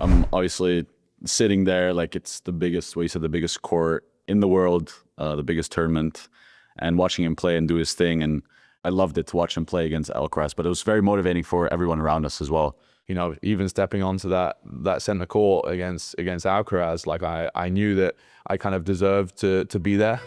I'm obviously sitting there like it's the biggest, what you said, the biggest court in the world, the biggest tournament, and watching him play and do his thing. And I loved it to watch him play against Alcaraz, but it was very motivating for everyone around us as well. You know, even stepping onto that center court against Alcaraz, like I knew that I kind of deserved to be there.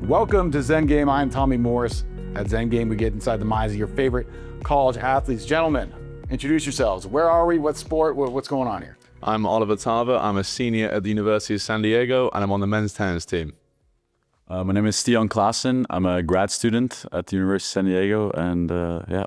Welcome to ZenGame. I'm Tommy Morris. At ZenGame, we get inside the minds of your favorite college athletes. Gentlemen, introduce yourselves. Where are we? What sport? What's going on here? I'm Oliver Tarvet. I'm a senior at the University of San Diego, and I'm on the men's tennis team. My name is Stian Klaasaan. I'm a grad student at the University of San Diego, and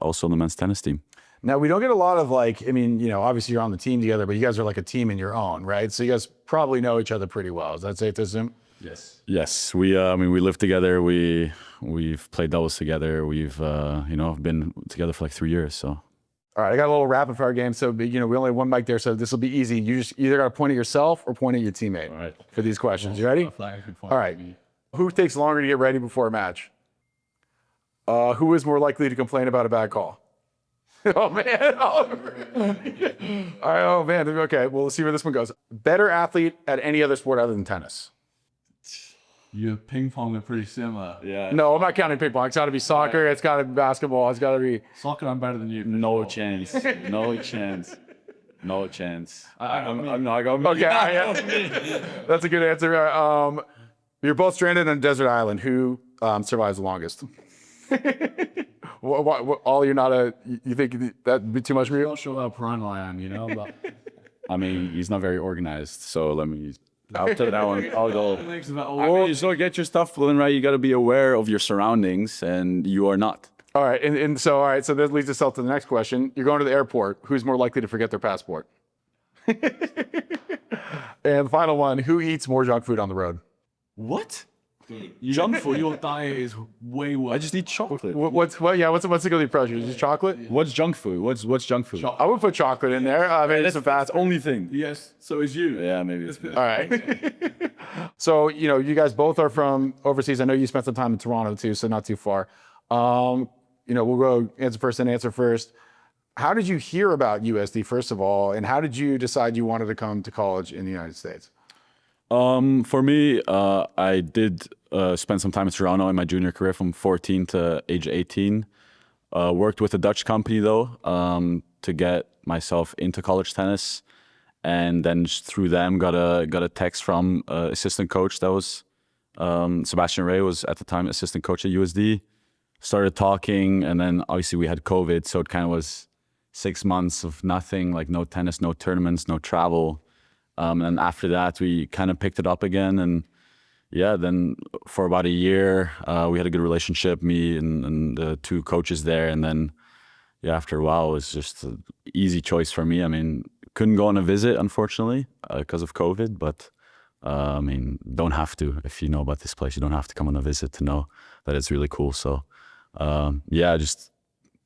also on the men's tennis team. Now, we don't get a lot of obviously you're on the team together, but you guys are like a team in your own, right? So you guys probably know each other pretty well. Is that safe to assume? Yes. Yes. We live together. We've played doubles together. We've been together for like 3 years. So. All right, I got a little rapid fire game. So we only have one mic there, so this will be easy. You just either got to point at yourself or point at your teammate. All right. For these questions. You ready? All right. Who takes longer to get ready before a match? Who is more likely to complain about a bad call? Oh man! All right. Oh man. Okay. Well, let's see where this one goes. Better athlete at any other sport other than tennis? You ping pong are pretty similar. Yeah. No, I'm not counting ping pong. It's got to be soccer. It's got to be basketball. It's got to be Soccer, I'm better than you. No chance. No chance. No chance. I'm not going. okay. That's a good answer. You're both stranded on a desert island. Who survives the longest? All you're not a. You think that'd be too much for I'm you? not sure how piranha I am, but I mean, he's not very organized. So let me. After that one, I'll go. thinks about I mean, so get your stuff flowing right. You got to be aware of your surroundings, and you are not. All right, and so so that leads us up to the next question. You're going to the airport. Who's more likely to forget their passport? And the final one: who eats more junk food on the road? What? junk food. Your diet is way worse. I just eat chocolate. What's the guilty pleasure? Is it chocolate? What's junk food? What's junk food? I would put chocolate in there. Maybe some fast. the only thing. Yes, so is you. Yeah, maybe. All right. So you guys both are from overseas. I know you spent some time in Toronto too, so not too far. We'll go answer first. How did you hear about USD first of all, and how did you decide you wanted to come to college in the United States? For me, I did spend some time in Toronto in my junior career from 14 to age 18. Worked with a Dutch company though to get myself into college tennis, and then through them got a text from assistant coach that was Sebastian Ray was at the time assistant coach at USD. Started talking, and then obviously we had COVID, so it kind of was 6 months of nothing, like no tennis, no tournaments, no travel. And after that, we kind of picked it up again. And yeah, then for about a year, we had a good relationship, me and the two coaches there. And then, yeah, after a while, it was just an easy choice for me. I mean, couldn't go on a visit, unfortunately, because of COVID. But, I mean, don't have to. If you know about this place, you don't have to come on a visit to know that it's really cool. So, yeah, I just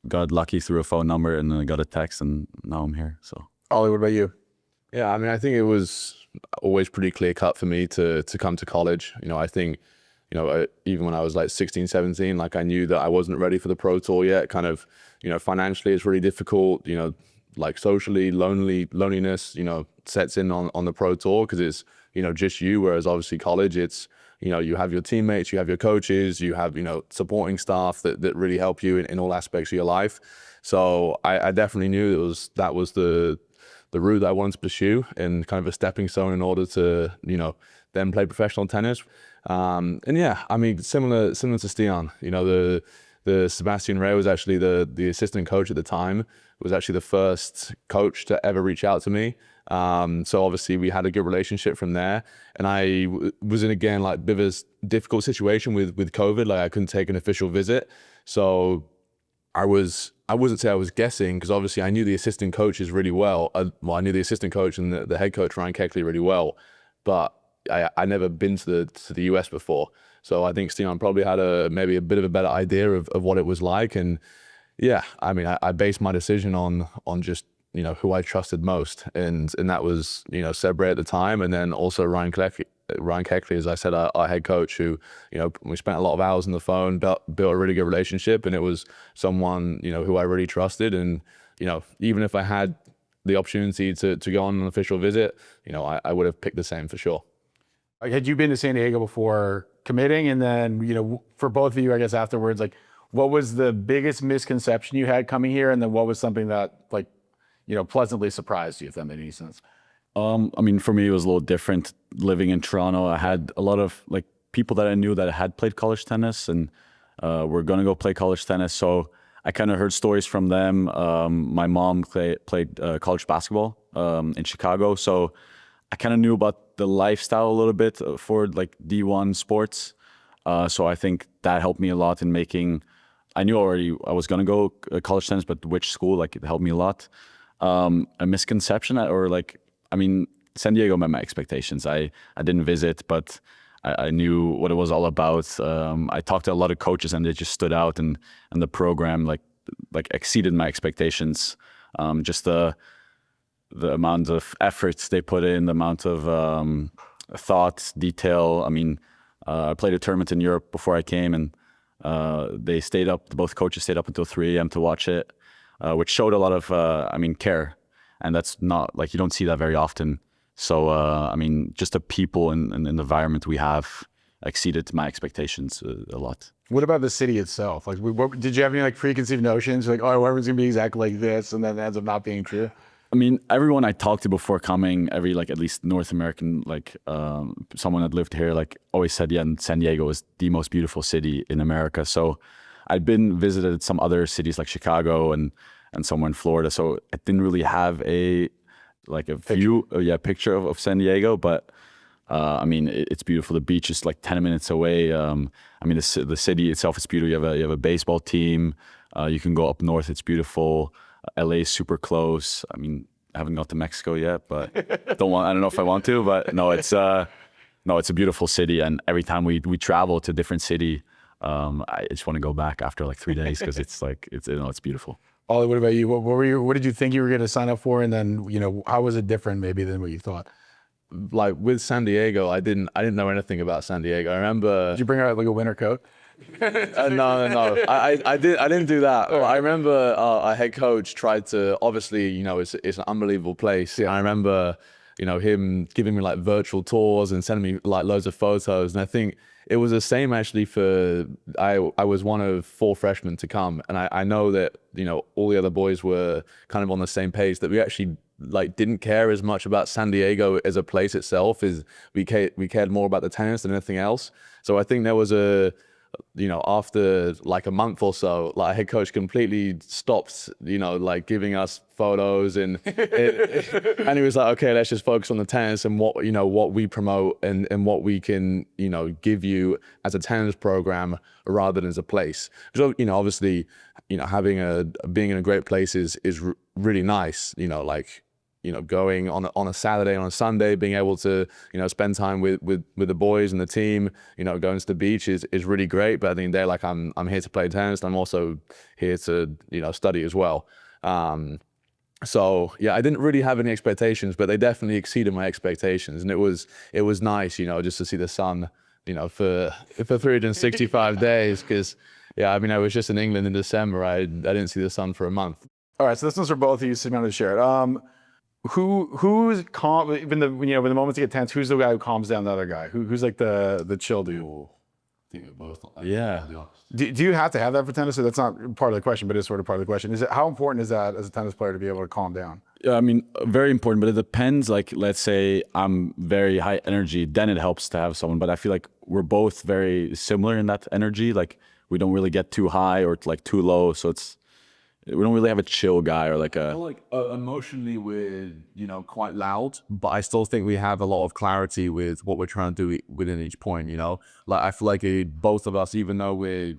got lucky through a phone number and then I got a text and now I'm here. So, Ollie, what about you? Yeah, I mean, I think it was always pretty clear cut for me to come to college. I think, even when I was like 16, 17, like I knew that I wasn't ready for the pro tour yet. Kind of, financially it's really difficult, like socially, loneliness, sets in on the pro tour because it's, just you. Whereas obviously college, it's, you have your teammates, you have your coaches, you have, supporting staff that really help you in all aspects of your life. So I definitely knew that was the route that I wanted to pursue and kind of a stepping stone in order to, then play professional tennis. And yeah, I mean, similar to Stian, the Sebastian Ray was actually the assistant coach at the time, was actually the first coach to ever reach out to me. So obviously we had a good relationship from there. And I was in, again, like a bit of a difficult situation with COVID, like I couldn't take an official visit. So I wouldn't say I was guessing because obviously I knew the assistant coaches really well. I knew the assistant coach and the head coach, Ryan Keckley, really well, but I never been to the US before. So I think Stian probably had maybe a bit of a better idea of what it was like. And yeah, I mean, I based my decision on just, who I trusted most. And that was, Seb Ray at the time. And then also Ryan Keckley Ryan Keckley, as I said, our head coach, who, you know, we spent a lot of hours on the phone, built a really good relationship, and it was someone, you know, who I really trusted. And, you know, even if I had the opportunity to go on an official visit, you know, I would have picked the same for sure. Had you been to San Diego before committing? And then, you know, for both of you, I guess afterwards, like, what was the biggest misconception you had coming here? And then what was something that, like, you know, pleasantly surprised you, if that made any sense? I mean, for me, it was a little different living in Toronto. I had a lot of like people that I knew that had played college tennis and were going to go play college tennis. So I kind of heard stories from them. My mom played college basketball in Chicago. So I kind of knew about the lifestyle a little bit for like D1 sports. So I think that helped me a lot in making, I knew already I was going to go college tennis, but which school, like it helped me a lot. A misconception or like, I mean, San Diego met my expectations. I didn't visit, but I knew what it was all about. I talked to a lot of coaches and they just stood out, and the program like exceeded my expectations. Just the amount of efforts they put in, the amount of thought, detail. I mean, I played a tournament in Europe before I came, and they stayed up. Both coaches stayed up until 3 a.m. to watch it, which showed a lot of, I mean, care. And that's not like, you don't see that very often. So, I mean, just the people and the environment we have exceeded my expectations a lot. What about the city itself? Like, did you have any like preconceived notions? Like, oh, everyone's gonna be exactly like this, and then it ends up not being true? I mean, everyone I talked to before coming, every like at least North American, like someone that lived here, like always said, yeah, San Diego is the most beautiful city in America. So I'd been visited some other cities like Chicago and somewhere in Florida. So I didn't really have a picture of San Diego, but I mean, it's beautiful. The beach is like 10 minutes away. I mean, the city itself is beautiful. You have a baseball team. You can go up north. It's beautiful. LA is super close. I mean, I haven't got to Mexico yet, but I don't know if I want to, but no, it's a beautiful city. And every time we travel to a different city, I just want to go back after like 3 days because it's beautiful. Ollie, what about you? What did you think you were going to sign up for? And then, you know, how was it different maybe than what you thought? Like with San Diego, I didn't know anything about San Diego. I remember. Did you bring out like a winter coat? No. I didn't do that. But I remember our head coach tried to, obviously, you know, it's an unbelievable place. Yeah. I remember, you know, him giving me like virtual tours and sending me like loads of photos. And I think it was the same actually for, I was one of 4 freshmen to come. And I know that, you know, all the other boys were kind of on the same page, that we actually like didn't care as much about San Diego as a place itself. Is we cared more about the tennis than anything else. So I think there was you know, after like a month or so, like head coach completely stopped, you know, like giving us photos and and he was like, okay, let's just focus on the tennis and what, you know, what we promote and what we can, you know, give you as a tennis program rather than as a place. So, you know, obviously, you know, being in a great place is really nice, you know, like, you know, going on a Saturday, on a Sunday, being able to, you know, spend time with the boys and the team, you know, going to the beach is really great. But at the end of the day, like I'm here to play tennis. I'm also here to, you know, study as well. So yeah, I didn't really have any expectations, but they definitely exceeded my expectations. And it was nice, you know, just to see the sun, you know, for 365 days. Because yeah, I mean, I was just in England in December. I didn't see the sun for a month. All right, so this one's for both of you, so you want to share it. Who's calm when the moments get tense? Who's the guy who calms down the other guy? Who's like the chill dude? I think we're both. Yeah. Do you have to have that for tennis? So that's not part of the question, but it's sort of part of the question. How important is that as a tennis player to be able to calm down? Yeah, I mean, very important, but it depends. Like, let's say I'm very high energy, then it helps to have someone. But I feel like we're both very similar in that energy. Like, we don't really get too high or like too low. So we don't really have a chill guy or like a. I feel like emotionally we're, you know, quite loud, But I still think we have a lot of clarity with what we're trying to do within each point, you know? Like, I feel like both of us, even though I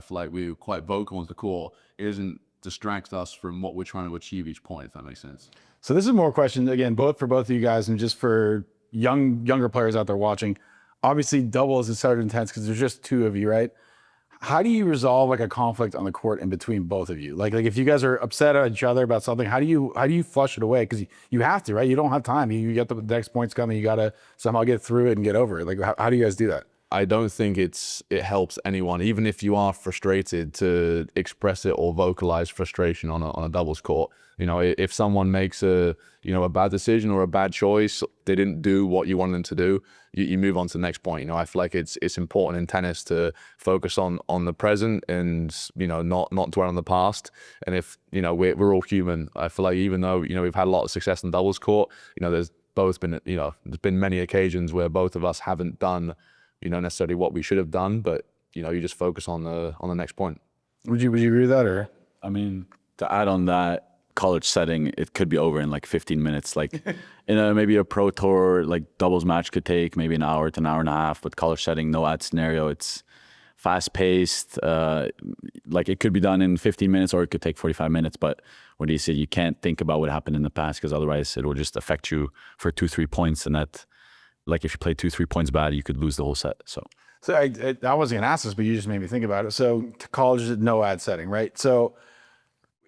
feel like we're quite vocal on the court, it doesn't distract us from what we're trying to achieve each point, if that makes sense. So this is more questions, again, both of you guys and just for younger players out there watching. Obviously, doubles is so intense because there's just 2 of you, right? How do you resolve like a conflict on the court in between both of you? Like if you guys are upset at each other about something, how do you flush it away? Because you have to, right? You don't have time. You get the next points coming. You got to somehow get through it and get over it. Like how do you guys do that? I don't think it helps anyone, even if you are frustrated, to express it or vocalize frustration on a doubles court. You know, if someone makes a bad decision or a bad choice, they didn't do what you wanted them to do, you move on to the next point. You know, I feel like it's important in tennis to focus on the present and not dwell on the past. And if we're all human, I feel like even though we've had a lot of success in doubles court, there's been many occasions where both of us haven't done necessarily what we should have done, but you just focus on the next point. Would you agree with that? Or I mean, to add on that, college setting, it could be over in like 15 minutes. Like in maybe a pro tour, like doubles match could take maybe an hour to an hour and a half, but college setting, no ad scenario, it's fast paced. Like it could be done in 15 minutes or it could take 45 minutes. But when you say you can't think about what happened in the past, because otherwise it will just affect you for 2-3 points, and that, like if you play 2-3 points bad, you could lose the whole set. So I wasn't gonna ask this, but you just made me think about it. So college is no ad setting, right? So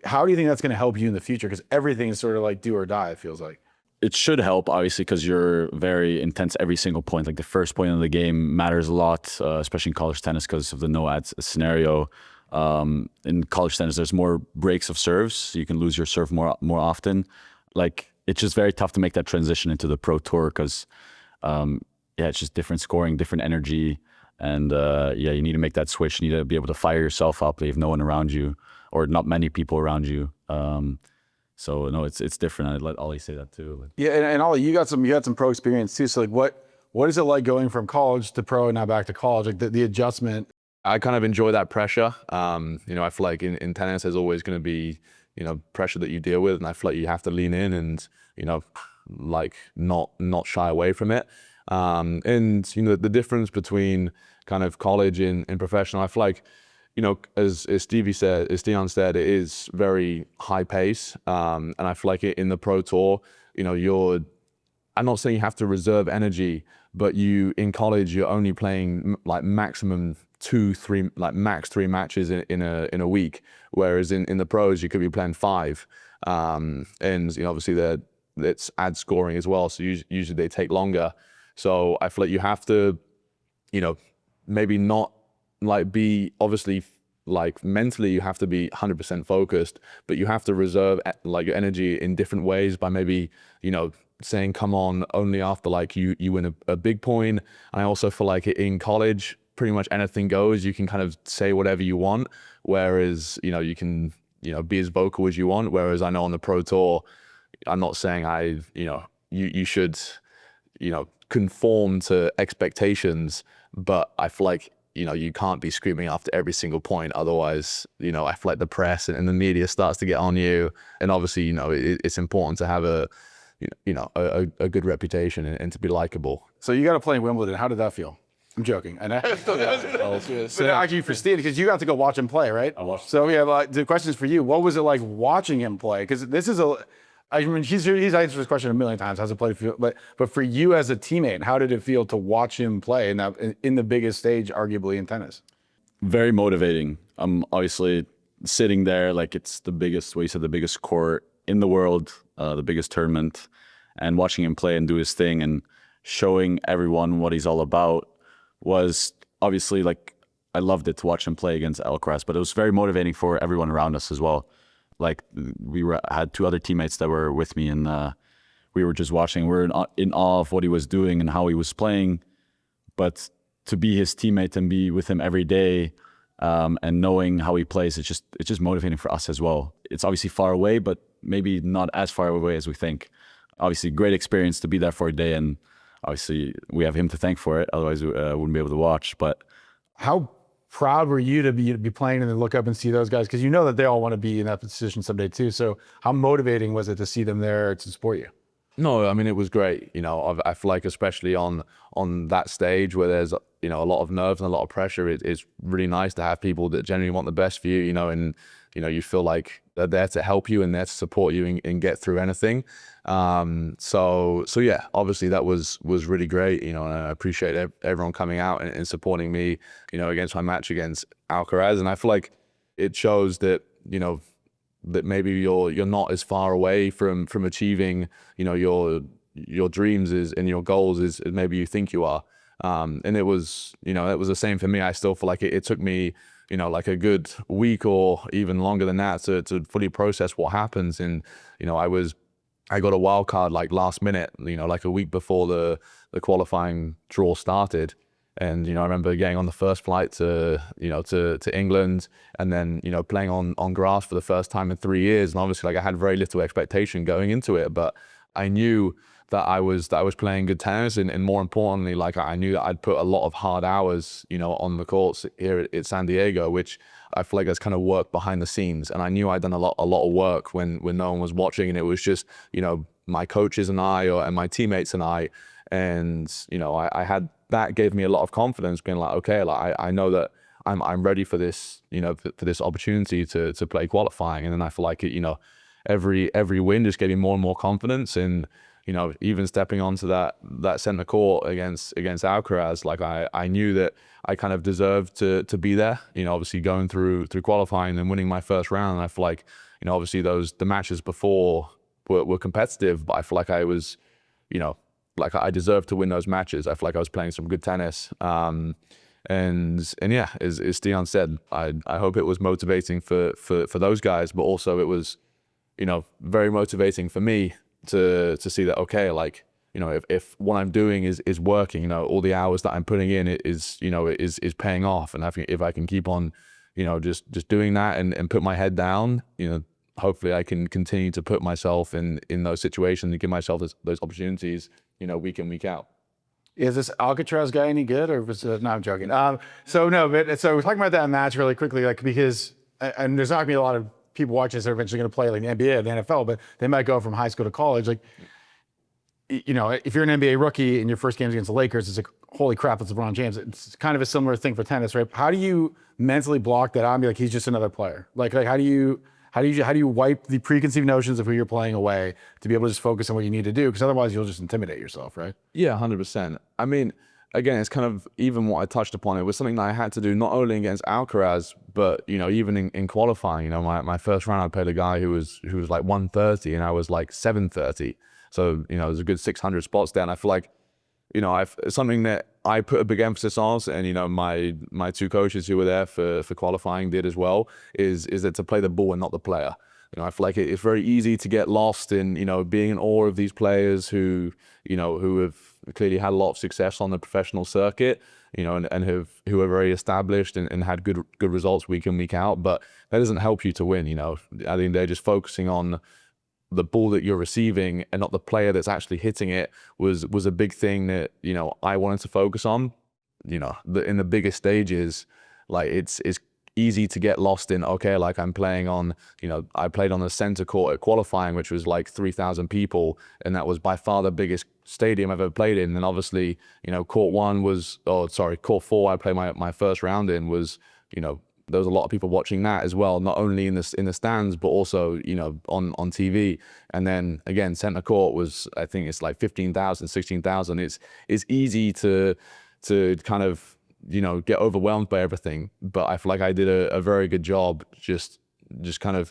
how do you think that's gonna help you in the future? Because everything is sort of like do or die, it feels like. it should help, obviously, because you're very intense every single point. Like the first point of the game matters a lot, especially in college tennis because of the no ads scenario. In college tennis, there's more breaks of serves, so you can lose your serve more often. Like it's just very tough to make that transition into the pro tour because, it's just different scoring, different energy, and you need to make that switch. You need to be able to fire yourself up. You have no one around you, or not many people around you. So no, it's different. I'd let Ollie say that too. Yeah, and Ollie, you had some pro experience too. So like, what is it like going from college to pro and now back to college? Like the adjustment. I kind of enjoy that pressure. I feel like in tennis, there's always going to be pressure that you deal with, and I feel like you have to lean in and like not shy away from it. And the difference between kind of college and professional, I feel like as Stian said, it is very high pace. And I feel like in the pro tour, I'm not saying you have to reserve energy, but in college, you're only playing like maximum 2-3, like max 3 matches in a week. Whereas in the pros, you could be playing 5. And obviously it's ad scoring as well. So usually they take longer. So I feel like you have to, maybe not like be obviously like mentally you have to be 100% focused, but you have to reserve like your energy in different ways by maybe saying come on only after like you win a big point. And I also feel like in college pretty much anything goes. You can kind of say whatever you want, whereas you can be as vocal as you want. Whereas I know on the pro tour, I'm not saying you should conform to expectations, but I feel like you can't be screaming after every single point. Otherwise, I feel like the press and the media starts to get on you. And obviously, it's important to have a good reputation and to be likable. So you got to play in Wimbledon. How did that feel? I'm joking. And but actually for Stian, because you got to go watch him play, right? I watched. So the question is for you. What was it like watching him play? Because this is he's answered this question a million times. How's it play? But for you as a teammate, how did it feel to watch him play in the biggest stage, arguably in tennis? Very motivating. I'm obviously sitting there like it's the biggest, the biggest court in the world, the biggest tournament, and watching him play and do his thing and showing everyone what he's all about was obviously like, I loved it to watch him play against Alcaraz, but it was very motivating for everyone around us as well. Like had 2 other teammates that were with me, and we were just watching. We were in awe of what he was doing and how he was playing. But to be his teammate and be with him every day, and knowing how he plays, it's just motivating for us as well. It's obviously far away, but maybe not as far away as we think. Obviously, great experience to be there for a day, and obviously we have him to thank for it. Otherwise, we wouldn't be able to watch. But how proud were you to be playing and then look up and see those guys? Because that they all want to be in that position someday too. So how motivating was it to see them there to support you? No, I mean, it was great. You know, I feel like especially on that stage where there's, you know, a lot of nerves and a lot of pressure, it's really nice to have people that genuinely want the best for you, you know, and, you know, you feel like they're there to help you and there to support you and get through anything. So yeah, obviously that was really great, you know, and I appreciate everyone coming out and supporting me, you know, against my match against Alcaraz. And I feel like it shows that, you know, that maybe you're not as far away from achieving, you know, your dreams and your goals as maybe you think you are. And it was, you know, it was the same for me. I still feel like it took me, you know, like a good week or even longer than that to fully process what happens. And, you know, I got a wild card like last minute, you know, like a week before the qualifying draw started. And, you know, I remember getting on the first flight to, you know, to England, and then, you know, playing on grass for the first time in 3 years. And obviously, like, I had very little expectation going into it, but I knew that I was playing good tennis, and more importantly, like, I knew that I'd put a lot of hard hours, you know, on the courts here at San Diego, which I feel like that's kind of work behind the scenes. And I knew I'd done a lot of work when no one was watching, and it was just, you know, my coaches and I, and my teammates and I. And, you know, I had, that gave me a lot of confidence, being like, okay, like I know that I'm ready for this, you know, for this opportunity to play qualifying. And then I feel like it, you know, every win just gave me more and more confidence. And, you know, even stepping onto that center court against Alcaraz, like I knew that I kind of deserved to be there, you know, obviously going through qualifying and winning my first round. And I feel like, you know, obviously the matches before were competitive, but I feel like I was, you know, like I deserved to win those matches. I feel like I was playing some good tennis. And yeah, as Stian said, I hope it was motivating for those guys, but also it was, you know, very motivating for me to see that, okay, like, you know, if what I'm doing is working, you know, all the hours that I'm putting in is, you know, is paying off. And I think if I can keep on, you know, just doing that and put my head down, you know, hopefully I can continue to put myself in those situations and give myself those opportunities, you know, week in, week out. Is this Alcatraz guy any good, or was it? No, I'm joking. So we're talking about that match really quickly, like, because, and there's not gonna be a lot of people watching this that are eventually gonna play like the NBA or the NFL, but they might go from high school to college. Like, you know, if you're an NBA rookie and your first game's against the Lakers, it's like, holy crap, it's LeBron James. It's kind of a similar thing for tennis, right? How do you mentally block that out and be like, he's just another player? Like how do you wipe the preconceived notions of who you're playing away to be able to just focus on what you need to do? Because otherwise you'll just intimidate yourself, right? Yeah, 100%. I mean, again, it's kind of even what I touched upon. It was something that I had to do not only against Alcaraz, but, you know, even in qualifying. You know, my first round, I played a guy who was like 130 and I was like 730. So, you know, there's a good 600 spots there. And I feel like, you know, something that I put a big emphasis on, and, you know, my two coaches who were there for qualifying did as well, is that to play the ball and not the player. You know, I feel like it's very easy to get lost in, you know, being in awe of these players who, you know, who have clearly had a lot of success on the professional circuit, you know, and who are very established and had good results week in, week out. But that doesn't help you to win, you know. I think they're just focusing on the ball that you're receiving and not the player that's actually hitting it was a big thing that, you know, I wanted to focus on. You know, in the biggest stages, like it's easy to get lost in, okay, like I'm playing on, you know, I played on the center court at qualifying, which was like 3,000 people, and that was by far the biggest stadium I've ever played in. And obviously, you know, court 4 I played my first round in was, you know, there was a lot of people watching that as well, not only in the stands, but also, you know, on TV. And then again, center court was, I think it's like 15,000, 16,000. It's easy to kind of, you know, get overwhelmed by everything. But I feel like I did a very good job just kind of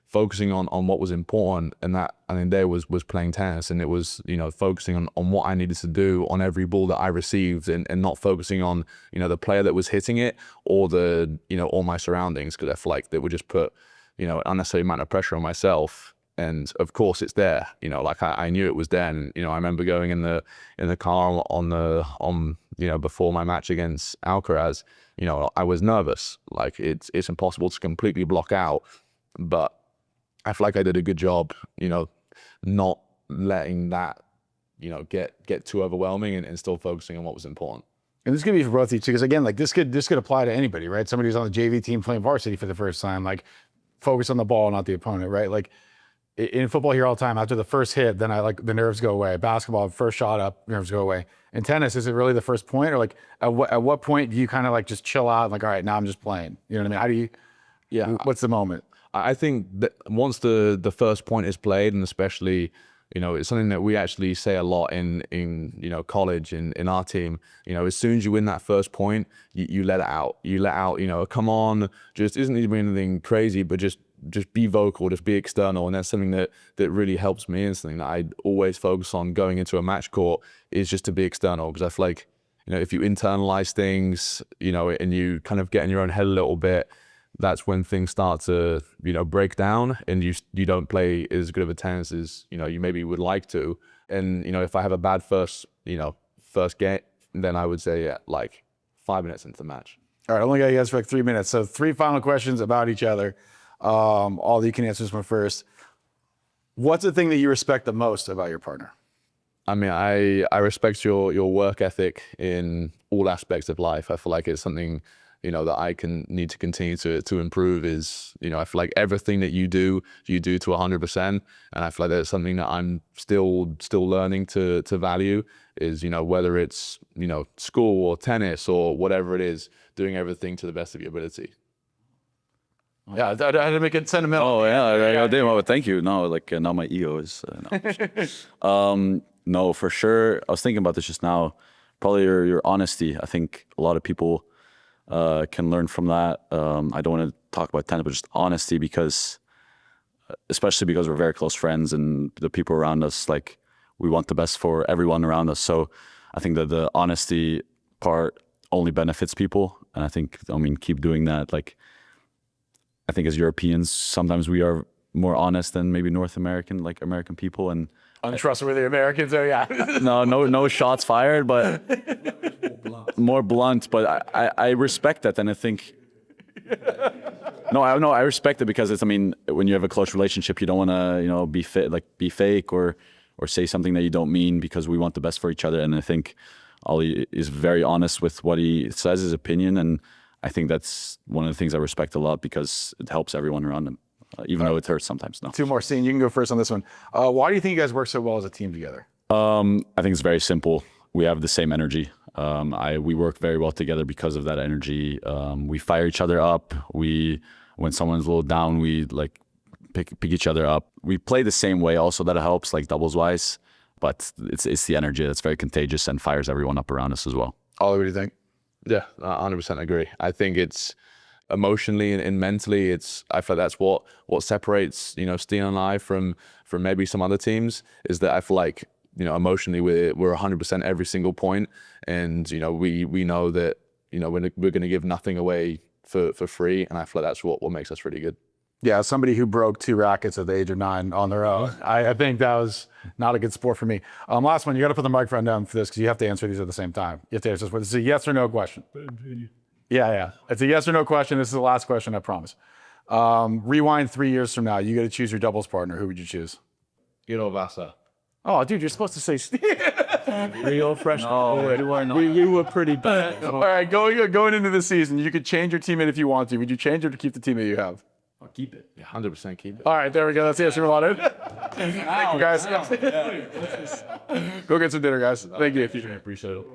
focusing on what was important, and that, I mean, there was playing tennis, and it was, you know, focusing on what I needed to do on every ball that I received, and not focusing on, you know, the player that was hitting it or the, you know, all my surroundings, because I feel like they would just put, you know, unnecessary amount of pressure on myself. And of course it's there, you know, like I knew it was there. And, you know, I remember going in the car on you know, before my match against Alcaraz, you know, I was nervous. Like it's impossible to completely block out, but I feel like I did a good job, you know, not letting that, you know, get too overwhelming, and still focusing on what was important. And this could be for both of you too, because again, like this could apply to anybody, right? Somebody who's on the JV team playing varsity for the first time, like focus on the ball, not the opponent, right? Like In football here all the time, after the first hit, then the nerves go away. Basketball, first shot up, nerves go away. In tennis, is it really the first point, or like at what point do you kind of like just chill out and like, all right, now I'm just playing? You know what I mean? How do you? Yeah. What's the moment? I think that once the first point is played, and especially, it's something that we actually say a lot in college in our team. As soon as you win that first point, you let it out. You let out, come on, just isn't even anything crazy, but just be vocal, just be external. And that's something that really helps me, and something that I always focus on going into a match court is just to be external. Because I feel like, if you internalize things, and you kind of get in your own head a little bit, that's when things start to, break down, and you don't play as good of a tennis as, you maybe would like to. And, if I have a bad first game, then I would say, like 5 minutes into the match. All right, I only got you guys for like 3 minutes. So 3 final questions about each other. All you can answer this one first. What's the thing that you respect the most about your partner? I mean, I respect your work ethic in all aspects of life. I feel like it's something, that I need to continue to improve. Is, I feel like everything that you do to 100%. And I feel like that's something that I'm still learning to value is, whether it's, school or tennis or whatever it is, doing everything to the best of your ability. Yeah, I had to make it sentimental. Oh yeah, I did. Well, thank you. No, like now my ego is. No. No, for sure. I was thinking about this just now. Probably your honesty. I think a lot of people can learn from that. I don't want to talk about tennis, but just honesty, because, especially because we're very close friends and the people around us, like, we want the best for everyone around us. So I think that the honesty part only benefits people, and I think, keep doing that. Like, I think as Europeans, sometimes we are more honest than maybe North American, like American people, and Untrustworthy Americans, oh yeah. no shots fired, but more blunt. But I respect that, and I think I respect it, because it's, when you have a close relationship, you don't want to be fake or say something that you don't mean, because we want the best for each other. And I think Ollie is very honest with what he says, his opinion, and I think that's one of the things I respect a lot, because it helps everyone around him. Even though it hurts sometimes. No. 2 more, Stian. You can go first on this one. Why do you think you guys work so well as a team together? I think it's very simple. We have the same energy. We work very well together because of that energy. We fire each other up. When someone's a little down, we like pick each other up. We play the same way also, that helps, like doubles wise. But it's the energy that's very contagious and fires everyone up around us as well. Ollie, what do you think? Yeah, I 100% agree. I think it's emotionally and mentally, I feel like that's what separates, Stian and I from maybe some other teams, is that I feel like, emotionally we're 100% every single point, and we know that we're going to give nothing away for free, and I feel like that's what makes us really good. Yeah, somebody who broke 2 rackets at the age of 9 on their own. I think that was not a good sport for me. Last one, you got to put the microphone down for this, because you have to answer these at the same time. You have to answer this one. This is a yes or no question. Yeah. It's a yes or no question. This is the last question, I promise. Rewind 3 years from now. You got to choose your doubles partner. Who would you choose? Vasa. Oh, dude, you're supposed to say Real freshman. Oh, you are not. We were pretty bad. All right, going into the season, you could change your teammate if you want to. Would you change or to keep the teammate you have? I'll keep it. Yeah, 100% keep it. All right, there we go. That's the answer we wanted. Thank you, guys. Go get some dinner, guys. Thank you. I appreciate it.